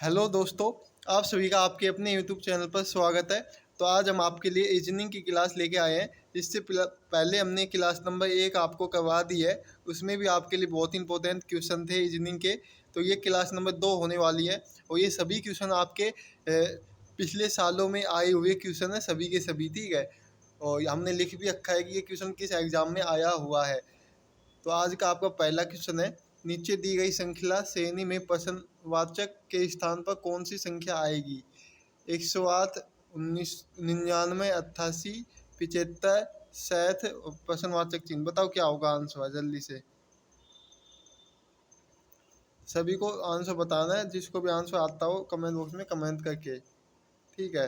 Hello दोस्तों, आप सभी का आपके अपने यूट्यूब चैनल पर स्वागत है। तो आज हम आपके लिए रीजनिंग की क्लास लेके आए हैं। इससे पहले हमने क्लास नंबर 1 आपको करवा दी है। उसमें भी आपके लिए बहुत इंपॉर्टेंट क्वेश्चन थे रीजनिंग के। तो ये क्लास नंबर 2 होने वाली है और ये सभी क्वेश्चन आपके पिछले सालों में आए हुए क्वेश्चन है, सभी के सभी, ठीक है। और हमने लिख भी रखा है कि ये क्वेश्चन किस एग्जाम में आया हुआ है। तो आज का आपका पहला क्वेश्चन है, नीचे दी गई श्रृंखला श्रेणी में प्रश्नवाचक के स्थान पर कौन सी संख्या आएगी? 108, 19, 99, 88, 75, 60, प्रश्नवाचक चिन्ह। बताओ क्या होगा आंसर जल्दी से। सभी को आंसर बताना है, जिसको भी आंसर आता हो कमेंट बॉक्स में कमेंट करके, ठीक है।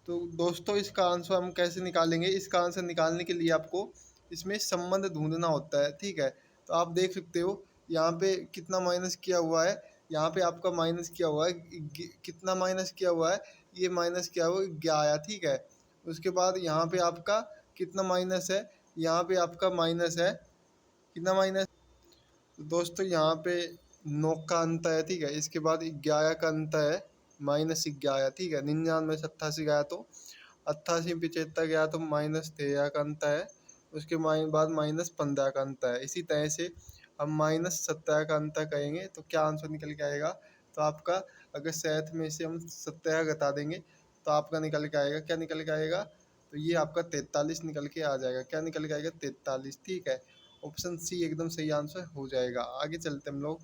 तो दोस्तों, इसका आंसर हम कैसे निकालेंगे? इसका आंसर निकालने के लिए आपको इसमें संबंध ढूंढना होता है, ठीक है। तो आप देख सकते हो यहाँ पे कितना माइनस किया हुआ है। यहाँ पे आपका माइनस किया हुआ है, कितना माइनस किया हुआ है, ये माइनस किया हुआ 11, ठीक है। उसके बाद यहाँ पे आपका कितना माइनस है, यहाँ पे आपका माइनस है, कितना माइनस। तो दोस्तों यहाँ पे 9 का अंत है, ठीक है। इसके बाद 11 का अंत है, -11, ठीक है। 99 से 88 गया तो 88 में 75 गया तो -13 का अंत है। उसके बाद -15 का अंत है। इसी तरह से हम -17 का अंत करेंगे तो क्या आंसर निकल के आएगा? तो आपका, अगर 7 में से हम 17 घटा देंगे तो आपका निकल के आएगा, क्या निकल के आएगा? तो ये आपका 43 निकल के आ जाएगा। क्या निकल के आएगा? 43, ठीक है। ऑप्शन सी एकदम सही आंसर हो जाएगा। आगे चलते हम लोग।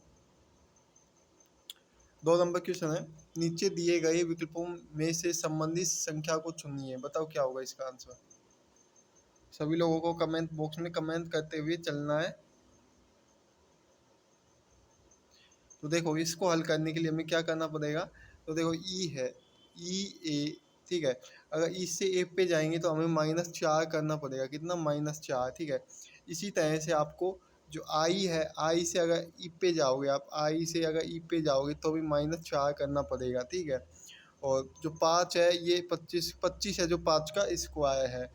2 नंबर क्वेश्चन है, नीचे दिए गए विकल्पों में से संबंधित संख्या को चुनिए। बताओ क्या होगा इसका आंसर। सभी लोगों को कमेंट बॉक्स में कमेंट करते हुए चलना है। तो देखो, इसको हल करने के लिए हमें क्या करना पड़ेगा? तो देखो, ई है, ई ए, ठीक है। अगर ई से ए पे जाएंगे तो हमें -4 करना पड़ेगा। कितना? -4, ठीक है। इसी तरह से आपको जो आई है, आई से अगर ई पे जाओगे, आप आई से अगर ई पे जाओगे तो भी -4 करना पड़ेगा, ठीक है। और जो 5 है, ये 25 25 है, जो 5 का स्क्वायर है।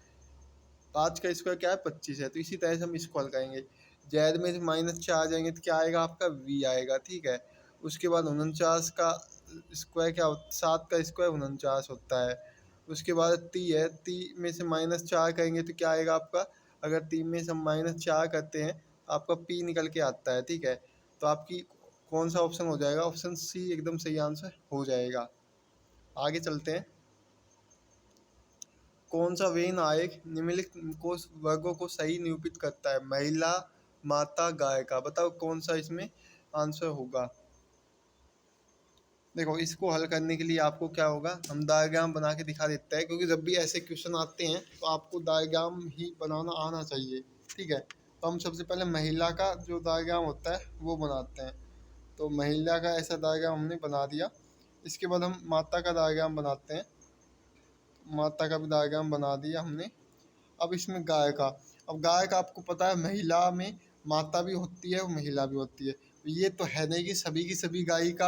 5 का स्क्वायर क्या है? 25 है। तो इसी तरह से हम इसको हल करेंगे। जैद में से -4 आ जाएंगे तो क्या आएगा? आपका वी आएगा, ठीक है। उसके बाद 49 का स्क्वायर क्या होता है? 7 का स्क्वायर 49 होता है। उसके बाद ती है, ती में से -4 करेंगे तो क्या आएगा आपका? अगर 3 में से हम -4 करते हैं तो आपका पी निकल के आता है, ठीक है। तो आपकी कौन सा ऑप्शन हो जाएगा? ऑप्शन सी एकदम सही आंसर हो जाएगा। आगे चलते हैं। कौन सा वे नायक निम्नलिखित को वर्गों को सही निरूपित करता है? महिला, माता, गायिका। बताओ कौन सा इसमें आंसर होगा। देखो, इसको हल करने के लिए आपको क्या होगा, हम डायग्राम बना के दिखा देते हैं, क्योंकि जब भी ऐसे क्वेश्चन आते हैं तो आपको डायग्राम ही बनाना आना चाहिए, ठीक है। तो हम सबसे पहले महिला का जो डायग्राम होता है वो बनाते हैं। तो महिला का ऐसा डायग्राम हमने बना दिया। इसके बाद हम माता का डायग्राम बनाते हैं। माता का भी डायग्राम बना दिया हमने। अब इसमें गाय का। अब गाय का आपको पता है, महिला में माता भी होती है और महिला भी होती है। ये तो है नहीं कि सभी की सभी गाय का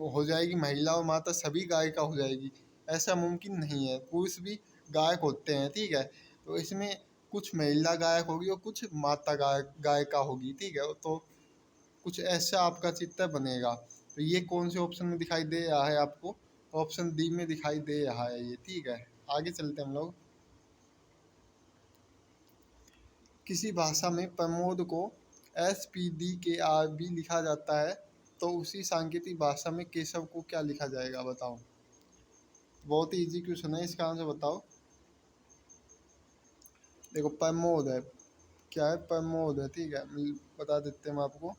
हो जाएगी, महिला और माता सभी गाय का हो जाएगी, ऐसा मुमकिन नहीं है। पुरुष भी गायक होते हैं, ठीक है। तो इसमें कुछ महिला गायक होगी और कुछ माता गायिका होगी, ठीक है। तो कुछ ऐसा आपका चित्र बनेगा। तो ये कौन से ऑप्शन में दिखाई दे रहा है आपको? ऑप्शन डी में दिखाई दे रहा है ये, ठीक है। आगे चलते हैं हम लोग। किसी भाषा में प्रमोद को SPDKRB लिखा जाता है तो उसी सांकेतिक भाषा में केशव को क्या लिखा जाएगा? बताओ। बहुत ही इजी क्वेश्चन है, इसका आंसर बताओ। देखो, प्रमोद है, क्या है? प्रमोद है, ठीक है। बता देते हैं हम आपको।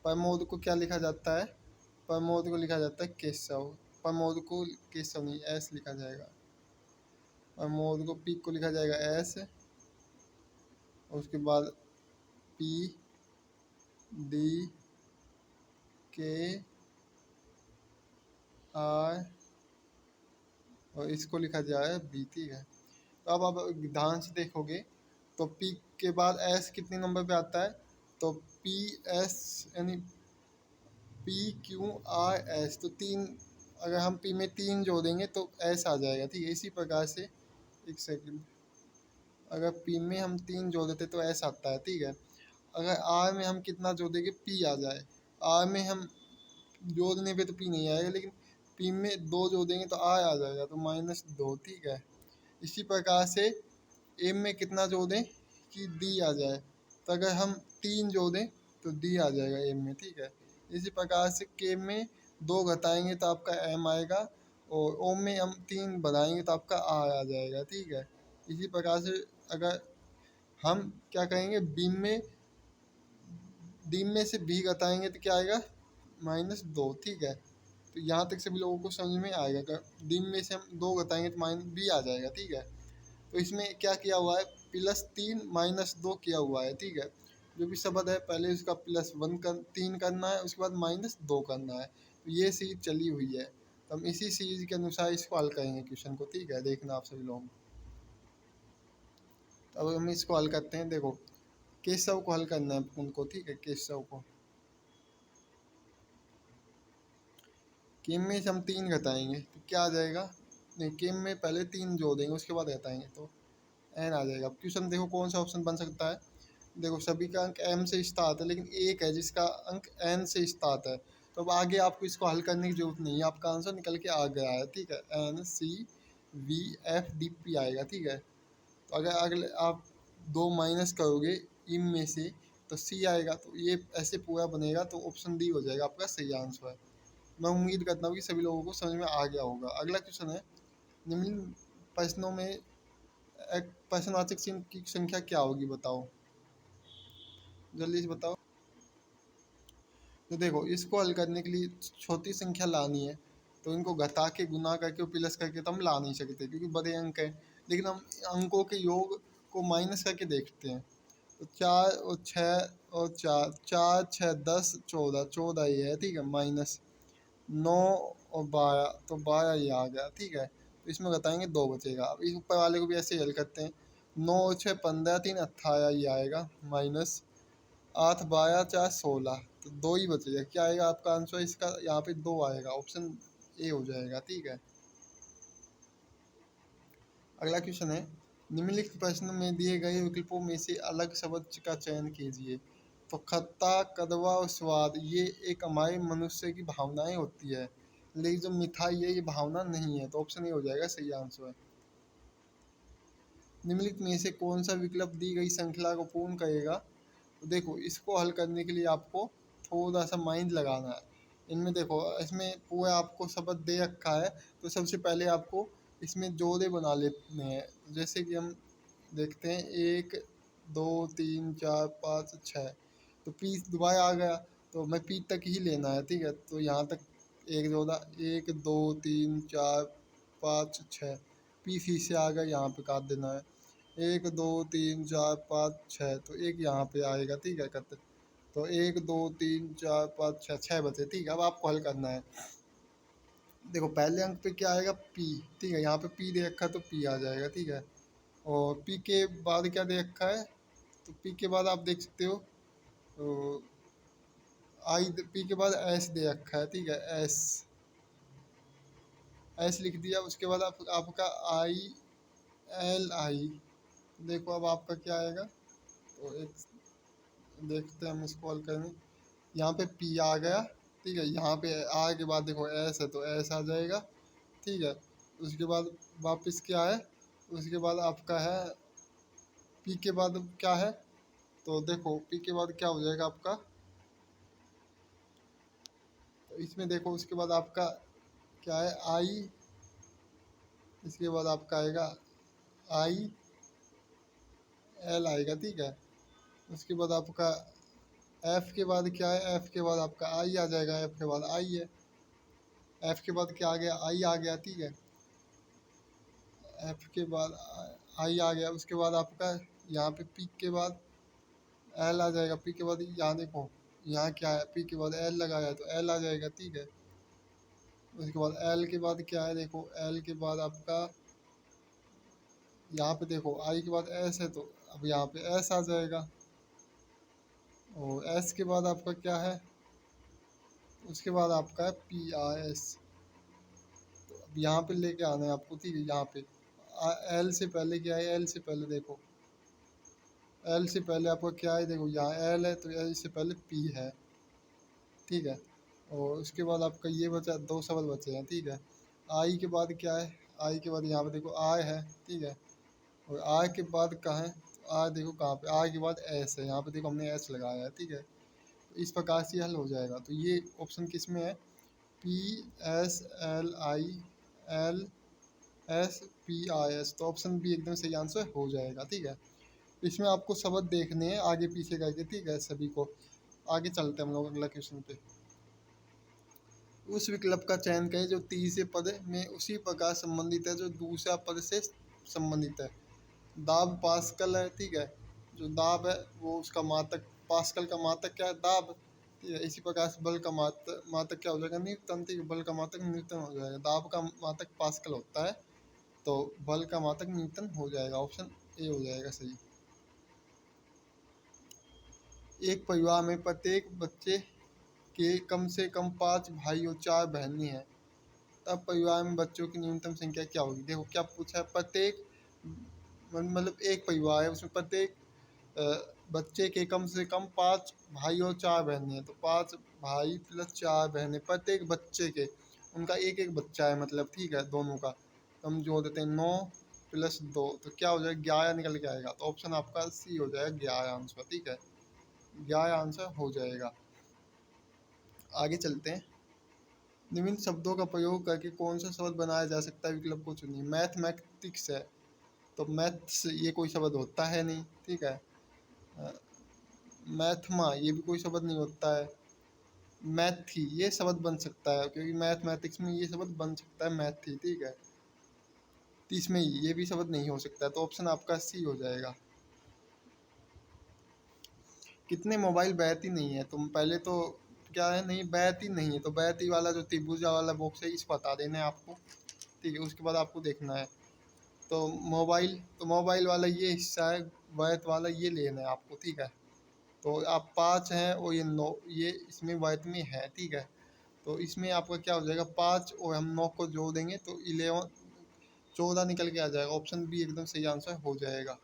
प्रमोद को क्या लिखा जाता है? प्रमोद को लिखा जाता है केशव। प्रमोद को केशव नहीं, एस लिखा जाएगा। प्रमोद को, पी को लिखा जाएगा एस, और उसके बाद PDKR, और इसको लिखा जाए बी, ठीक है। तो अब आप ध्यान से देखोगे तो पी के बाद एस कितने नंबर पे आता है? तो PS यानी PQRS, तो 3, अगर हम पी में 3 जोड़ेंगे तो एस आ जाएगा, ठीक है। इसी प्रकार से, एक सेकंड, अगर पी में हम 3 जोड़ देते तो एस आता है, ठीक है। अगर आर में हम कितना जोड़ेंगे? पी आ जाए। आ में हम जोड़ने पे तो पी नहीं आएगा, लेकिन पी में 2 जोड़ेंगे तो आ जाएगा, तो -2, ठीक है। इसी प्रकार से एम में कितना जोड़ें कि डी आ जाए, तो अगर हम 3 जोड़ें तो डी आ जाएगा एम में, ठीक है। इसी प्रकार से के में 2 घटाएंगे तो आपका एम आएगा, और ओम में हम 3 बढ़ाएंगे तो आपका आ जाएगा, ठीक है। इसी प्रकार से अगर हम क्या कहेंगे, बीम में डी में से बी घटाएंगे तो क्या आएगा, -2, ठीक है। तो यहाँ तक सभी लोगों को समझ में आएगा। अगर डी में से हम 2 घटाएंगे तो -b आ जाएगा, ठीक है। तो इसमें क्या किया हुआ है, +3 -2 किया हुआ है, ठीक है। जो भी शब्द है पहले उसका +3 करना है, उसके बाद -2 करना है। तो ये सीरीज चली हुई है, तो हम इसी सीरीज के अनुसार इसको हल करेंगे क्वेश्चन को, ठीक है। देखना आप सभी लोग। तो अब हम इसको हल करते हैं। देखो केशव को हल करना है उनको, ठीक है। केशव को किम में से हम 3 घटाएंगे तो क्या आ जाएगा, नहीं किम में पहले 3 जोड़ेंगे उसके बाद घटाएंगे तो एन आ जाएगा। अब क्वेश्चन देखो कौन सा ऑप्शन बन सकता है। देखो सभी का अंक m से स्टार्ट है, लेकिन एक है जिसका अंक n से स्टार्ट है, तो अब आगे आपको इसको हल करने की जरूरत नहीं है, आपका आंसर निकल के आ गया है, ठीक है। NCVFDP आएगा, ठीक है। तो अगर अगले आप 2 माइनस करोगे इम में से तो सी आएगा, तो ये ऐसे पूरा बनेगा, तो ऑप्शन डी हो जाएगा आपका सही आंसर। मैं उम्मीद करता हूँ कि सभी लोगों को समझ में आ गया होगा। अगला क्वेश्चन है, निम्न प्रश्नों में एक प्रश्नवाचक चिन्ह की संख्या क्या होगी, बताओ, जल्दी से बताओ। तो देखो इसको हल करने के लिए छोटी संख्या लानी है, तो इनको घटा के गुना करके और प्लस करके तो हम ला नहीं सकते क्योंकि बड़े अंक हैं, लेकिन हम अंकों के योग को माइनस करके देखते हैं। तो 4 और 6 और 4, 4 6 10 14, 14 ये है, ठीक है। -9 और 12, तो 12 ये आ गया, ठीक है। तो इसमें बताएंगे 2 बचेगा। अब इस ऊपर वाले को भी ऐसे हल करते हैं। 9 और 6 15, 3 18 ये आएगा, -8 12 4 16, तो 2 ही बचेगा। क्या आएगा आपका आंसर इसका, यहाँ पे 2 आएगा, ऑप्शन ए हो जाएगा, ठीक है। अगला क्वेश्चन है, निम्नलिखित प्रश्न में दिए गए विकल्पों में से अलग शब्द का चयन कीजिए। तो खट्टा, कड़वा और स्वाद ये एक हमारे मनुष्य की भावनाएं होती है, लेकिन जो मिठाई है ये भावना नहीं है, तो ऑप्शन ए हो जाएगा सही आंसर। निम्नलिखित में से कौन सा विकल्प दी गई श्रृंखला को पूर्ण करेगा। तो देखो इसको हल करने के लिए आपको थोड़ा सा माइंड लगाना है। इनमें देखो इसमें पूरा आपको शब्द दे रखा है, तो सबसे पहले आपको इसमें जोड़े बना लेते हैं। जैसे कि हम देखते हैं 1 2 3 4 5 6, तो पी दोबारा आ गया, तो मैं पी तक ही लेना है, ठीक है। तो यहाँ तक एक जोड़ा, 1 2 3 4 5 6, पी फिर से आ गया, यहाँ पे काट देना है। 1 2 3 4 5 6, तो एक यहाँ पे आएगा, ठीक है। करते तो 1 2 3 4 5 6, 6 बचे, ठीक है। अब आपको हल करना है। देखो पहले अंक पे क्या आएगा, पी, ठीक है। यहाँ पे पी दे रखा है तो पी आ जाएगा, ठीक है। और पी के बाद क्या दे रखा है, तो पी के बाद आप देख सकते हो, तो आई, पी के बाद एस दे रखा है, ठीक है। एस, एस लिख दिया, उसके बाद आपका आई एल आई, देखो अब आपका क्या आएगा। तो एक देखते हैं हम इसको हल करेंगे। यहाँ पे पी आ गया, ठीक है। यहाँ पे आ के बाद देखो एस है तो एस आ जाएगा, ठीक है। उसके बाद वापस क्या है, उसके बाद आपका है पी के बाद क्या है, तो देखो पी के बाद क्या हो जाएगा आपका, तो इसमें देखो उसके बाद आपका क्या है, आई, इसके बाद आपका आएगा आई एल आएगा, ठीक है। उसके बाद आपका एफ के बाद क्या है, एफ के बाद आपका आई आ जाएगा, एफ के बाद आई है, एफ के बाद क्या आ गया, आई आ गया, ठीक है। एफ के बाद आई आ गया, उसके बाद आपका यहाँ पे पी के बाद एल आ जाएगा, पी के बाद यहाँ देखो यहाँ क्या है, पी के बाद एल लगाया है तो एल आ जाएगा, ठीक है। उसके बाद एल के बाद क्या है, देखो एल के बाद आपका यहाँ पे देखो आई के बाद एस है, तो अब यहाँ पे एस आ जाएगा। और एस के बाद आपका क्या है, उसके बाद आपका है पी आर एस, तो अब यहाँ पे लेके आना है आपको, ठीक है। यहाँ पे एल से पहले क्या है, एल से पहले देखो एल से पहले आपका क्या है, देखो यहाँ एल है तो एल से पहले पी है, ठीक है। और उसके बाद आपका ये बचा, दो सवाल बचे हैं, ठीक है। आई के बाद क्या है, आई के बाद यहाँ पे देखो आय है, ठीक है। और आय के बाद कहाँ है, आय देखो कहाँ पे, आय के बाद एस है, यहाँ पे देखो हमने एस लगाया है, ठीक है। तो इस प्रकार से हल हो जाएगा। तो ये ऑप्शन किस में है, P S L I L S P I S, तो ऑप्शन बी एकदम सही आंसर हो जाएगा, ठीक है। इसमें आपको शब्द देखने हैं आगे पीछे करके, ठीक है सभी को। आगे चलते हैं हम लोग अगला क्वेश्चन पे। उस विकल्प का चयन करें जो तीसरे पद में उसी प्रकार संबंधित है जो दूसरा पद से संबंधित है। दाब पास्कल है, ठीक है। जो दाब है वो उसका मात्रक, पास्कल का मात्रक क्या है, दाब, ठीक है। इसी प्रकार से बल का मात्रक, मात्रक क्या हो जाएगा, न्यूटन, ठीक है। बल का मात्रक न्यूटन हो जाएगा, दाब का मात्रक पास्कल होता है, तो बल का मात्रक न्यूटन हो जाएगा, ऑप्शन ए हो जाएगा सही। एक परिवार में प्रत्येक बच्चे के कम से कम 5 भाई और 4 बहनें हैं, तब परिवार में बच्चों की न्यूनतम संख्या क्या होगी। देखो क्या पूछा है, प्रत्येक मतलब एक परिवार है, उसमें प्रत्येक अ, बच्चे के कम से कम 5 भाई और 4 बहनें हैं, तो 5 भाई प्लस 4 बहनें प्रत्येक बच्चे के, उनका एक एक बच्चा है मतलब, ठीक है, दोनों का। तो हम जोड़ देते हैं 9 प्लस 2, तो क्या हो जाएगा, 11 निकल के आएगा, तो ऑप्शन आपका सी हो जाएगा 11 आंसर, ठीक है। 11 आंसर हो जाएगा। आगे चलते हैं। निम्न शब्दों का प्रयोग करके कौन सा शब्द बनाया जा सकता है, विकल्प को चुनिए। मैथमेटिक्स है, तो मैथ्स ये कोई शब्द होता है नहीं, ठीक है। मैथमा ये भी कोई शब्द नहीं होता है। मैथी ये शब्द बन सकता है, क्योंकि मैथमेटिक्स में ये शब्द बन सकता है, मैथी, ठीक है। तो इसमें ये भी शब्द नहीं हो सकता है, तो ऑप्शन आपका सी हो जाएगा। कितने मोबाइल बैटरी नहीं है, तुम पहले तो क्या है, नहीं बैटरी नहीं है, तो बैटरी वाला जो त्रिभुजा वाला बॉक्स है इसको हटा देना है आपको, ठीक है। उसके बाद आपको देखना है, तो मोबाइल वाला ये हिस्सा है, बैट वाला ये लेना है आपको, ठीक है। तो आप 5 हैं और ये 9, ये इसमें बैट में है, ठीक है। तो इसमें आपका क्या हो जाएगा, 5 और हम 9 को जोड़ देंगे तो 11, 14 निकल के आ जाएगा, ऑप्शन बी एकदम सही आंसर हो जाएगा।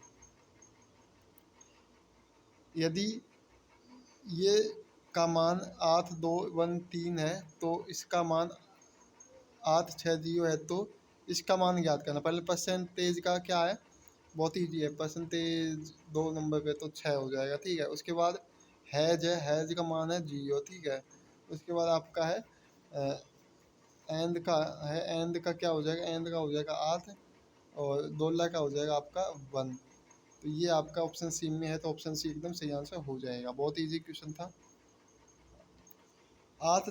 यदि ये का मान 8213 है, तो इसका मान 860 है, तो इसका मान ज्ञात करना। पहले परसेंटेज का क्या है, बहुत ईजी है, परसेंटेज 2 नंबर पे तो 6 हो जाएगा, ठीक है। उसके बाद हैज है, हैज का मान है 0, ठीक है। उसके बाद आपका है एंड का है, एंड का क्या हो जाएगा, एंड का हो जाएगा 8, और डॉलर का हो जाएगा आपका 1। तो ये आपका ऑप्शन सी में है, तो ऑप्शन सी एकदम सही आंसर हो जाएगा। बहुत इजी क्वेश्चन था। 8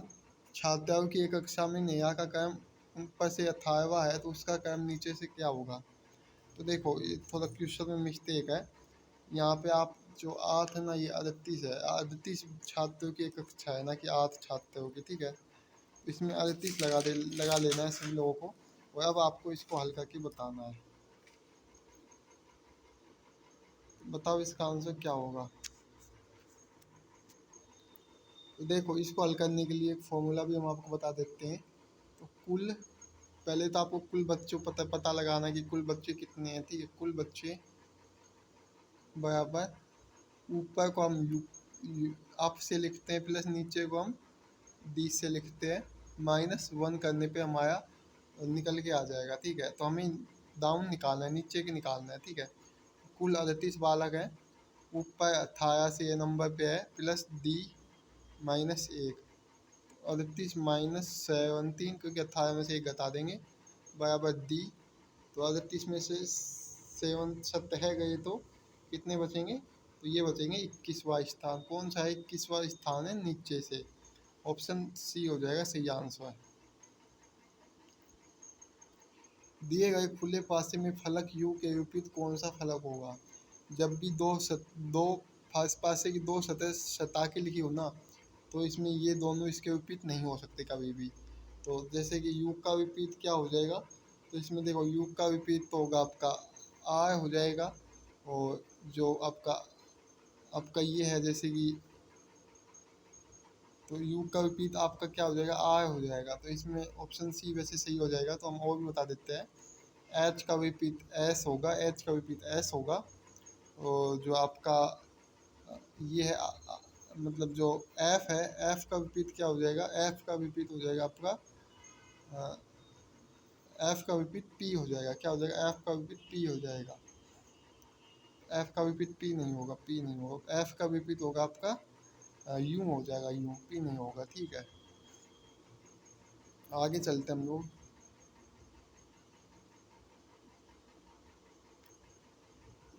छात्राओं की एक कक्षा में नेहा का क्रम ऊपर से 18वां है, तो उसका क्रम नीचे से क्या होगा। तो देखो ये थोड़ा क्वेश्चन में मिस्टेक है, यहाँ पे आप जो 8 है ना, ये 38 है, 38 छात्रों की एक कक्षा है ना कि 8 छात्रों की, ठीक है। इसमें 38 लगा लेना है सभी लोगों को, और अब आपको इसको हल करके बताना है। बताओ इसका आंसर क्या होगा। तो देखो इसको हल करने के लिए एक फॉर्मूला भी हम आपको बता देते हैं। तो कुल, पहले तो आपको कुल बच्चों पता लगाना है कि कुल बच्चे कितने हैं, ठीक है। कुल बच्चे बराबर, ऊपर को हम अप से लिखते हैं, प्लस नीचे को हम डी से लिखते हैं, -1 करने पे हमारा निकल के आ जाएगा, ठीक है। तो हमें डाउन निकालना है, नीचे के निकालना है, ठीक है। कुल 38 बालक है, ऊपर 18 से ये नंबर पे है, प्लस डी -1, 38 -17, क्योंकि 18 में से एक घटा देंगे, बराबर डी। तो 38 में से 7 सतह गए तो कितने बचेंगे, तो ये बचेंगे 21वां स्थान। कौन सा है 21वां स्थान, है नीचे से, ऑप्शन सी हो जाएगा सही आंसर। दिए गए खुले पासे में फलक यू के विपरीत कौन सा फलक होगा। जब भी दो पासे की दो सतह सता के लिखी हो ना, तो इसमें ये दोनों इसके विपरीत नहीं हो सकते कभी भी। तो जैसे कि यू का विपरीत क्या हो जाएगा, तो इसमें देखो यू का विपरीत तो होगा आपका आय हो जाएगा, और जो आपका आपका ये है जैसे कि, तो यू का विपरीत आपका क्या हो जाएगा, आय हो जाएगा। तो इसमें ऑप्शन सी वैसे सही हो जाएगा। तो हम और भी बता देते हैं, एच का विपरीत एस होगा, एच का विपरीत एस होगा, और जो आपका ये है मतलब जो एफ है, एफ का विपरीत क्या हो जाएगा, एफ का विपरीत हो जाएगा आपका एफ का विपरीत पी हो जाएगा। क्या हो जाएगा, एफ का विपरीत पी हो जाएगा। एफ का विपरीत पी नहीं होगा, पी नहीं होगा, एफ का विपरीत होगा आपका यू हो जाएगा, यू, पी नहीं होगा। ठीक है, आगे चलते हम लोग।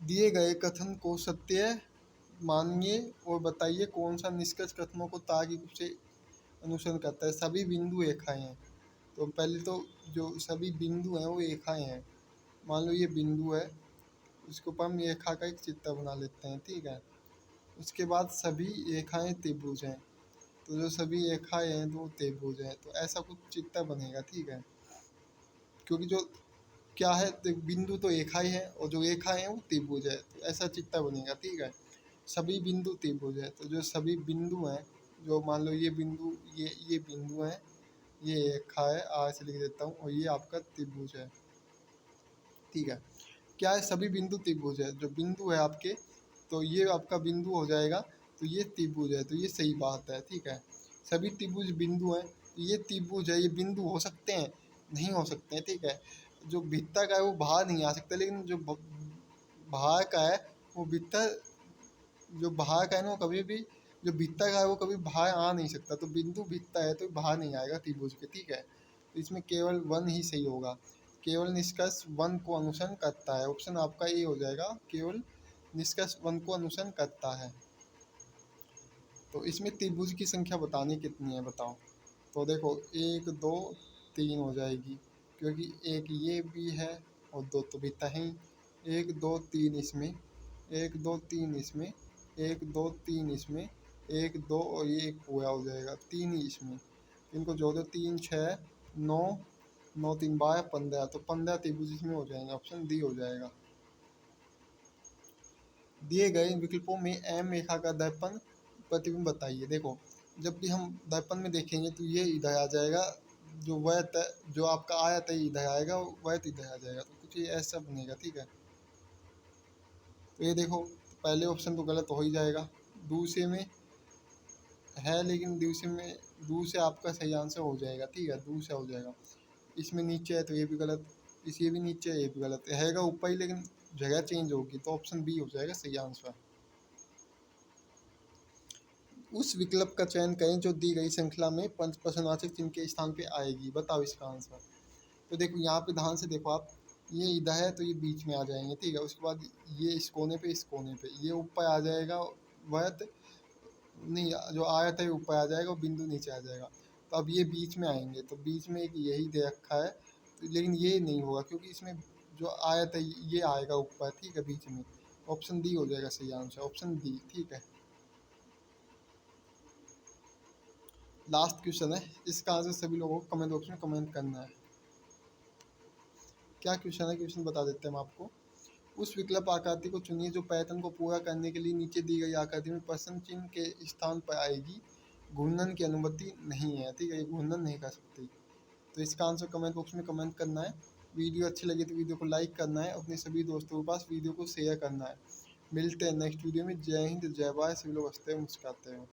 दिए गए कथन को सत्य मानिए और बताइए कौन सा निष्कर्ष कथनों को तार्किक से अनुसरण करता है। सभी बिंदु रेखाएं हैं। तो पहले तो जो सभी बिंदु हैं वो रेखाएं हैं। मान लो ये बिंदु है, उसके ऊपर हम रेखा का एक चित्र बना लेते हैं। ठीक है, उसके बाद सभी रेखाएं त्रिभुज हैं। तो जो सभी रेखाएं हैं वो त्रिभुज हैं, तो ऐसा कुछ चित्र बनेगा। ठीक है, क्योंकि जो क्या है, तो बिंदु तो रेखा ही है और जो रेखा है वो त्रिभुज है, तो ऐसा चित्र बनेगा। ठीक है, सभी बिंदु त्रिभुज है। तो जो सभी बिंदु हैं, जो मान लो ये बिंदु, ये बिंदु है, ये रेखा है, आर से लिख देता हूँ, और ये आपका त्रिभुज है। ठीक है, क्या है, सभी बिंदु त्रिभुज है। जो बिंदु है आपके, तो ये आपका बिंदु हो जाएगा, तो ये त्रिभुज है, तो ये सही बात है। ठीक है, सभी त्रिभुज बिंदु हैं, तो ये त्रिभुज है, ये बिंदु हो सकते हैं, नहीं हो सकते हैं। ठीक है, जो भीतर का है वो बाहर नहीं आ सकता, लेकिन जो बाहर का है वो भीतर, जो बाहर का है ना वो कभी भी, जो भीतर का है वो कभी बाहर आ नहीं सकता। तो बिंदु भीतर है तो बाहर नहीं आएगा त्रिभुज के। ठीक है, तो इसमें केवल वन ही सही होगा। केवल निष्कर्ष वन को अनुसरण करता है, ऑप्शन आपका ए हो जाएगा, केवल निष्कर्ष वन को अनुसरण करता है। तो इसमें त्रिभुज की संख्या बतानी कितनी है, बताओ। तो देखो, एक, दो, तीन हो जाएगी, क्योंकि एक ये भी है और दो तो भी है ही। एक, दो, तीन इसमें, एक, दो, तीन इसमें, एक, दो, तीन इसमें, एक, दो, और ये एक पूरा हो जाएगा, तीन ही इसमें। इनको जोड़ो, तीन, छः, नौ, नौ तीन 12, 15, तो 15 त्रिभुज इसमें हो जाएंगे। ऑप्शन डी हो जाएगा। दिए गए विकल्पों में एम रेखा का दर्पण प्रतिबिंब बताइए। देखो, जब भी हम दर्पण में देखेंगे तो ये इधर आ जाएगा, जो वैत जो आपका आयत है इधर आएगा, वैत इधर आ जाएगा, तो कुछ ये ऐसा बनेगा। ठीक है, तो ये देखो, पहले ऑप्शन तो गलत हो ही जाएगा। दूसरे में है, लेकिन दूसरे आपका सही आंसर हो जाएगा। ठीक है, दूसरा हो जाएगा। इसमें नीचे है तो ये भी गलत, ये भी नीचे है, ये भी गलत रहेगा, ऊपर ही, लेकिन जगह चेंज होगी, तो ऑप्शन बी हो जाएगा सही आंसर। उस विकल्प का चयन करें जो दी गई श्रृंखला में पंच प्रश्नवाचक चिन्ह के स्थान पे आएगी, बताओ इसका आंसर। तो देखो, यहाँ पे ध्यान से देखो आप, ये इधर है तो ये बीच में आ जाएंगे। ठीक है, उसके बाद ये इस कोने पे, इस कोने पे ये ऊपर आ जाएगा, वह नहीं, जो आयत है ऊपर आ जाएगा और बिंदु नीचे आ जाएगा। तो अब ये बीच में आएंगे, तो बीच में एक यही दे रखा है, तो लेकिन ये नहीं होगा क्योंकि इसमें जो आयत है ये आएगा ऊपर। ठीक है, बीच में, ऑप्शन डी हो जाएगा सही आंसर, ऑप्शन डी। ठीक है, लास्ट क्वेश्चन है, इसका आंसर सभी लोगों को कमेंट बॉक्स में कमेंट करना है। क्या क्वेश्चन है, क्वेश्चन बता देते हैं हम आपको। उस विकल्प आकृति को चुनिए जो पैटर्न को पूरा करने के लिए नीचे दी गई आकृति में प्रश्न चिन्ह के स्थान पर आएगी। घूर्णन की अनुमति नहीं है। ठीक है, ये घूर्णन नहीं कर सकती। तो इसका आंसर कमेंट बॉक्स में कमेंट करना है। वीडियो अच्छी लगी तो वीडियो को लाइक करना है, अपने सभी दोस्तों के पास वीडियो को शेयर करना है। मिलते हैं नेक्स्ट वीडियो में। जय हिंद, जय भारत, सभी लोग हंसते हैं मुस्कुराते हैं।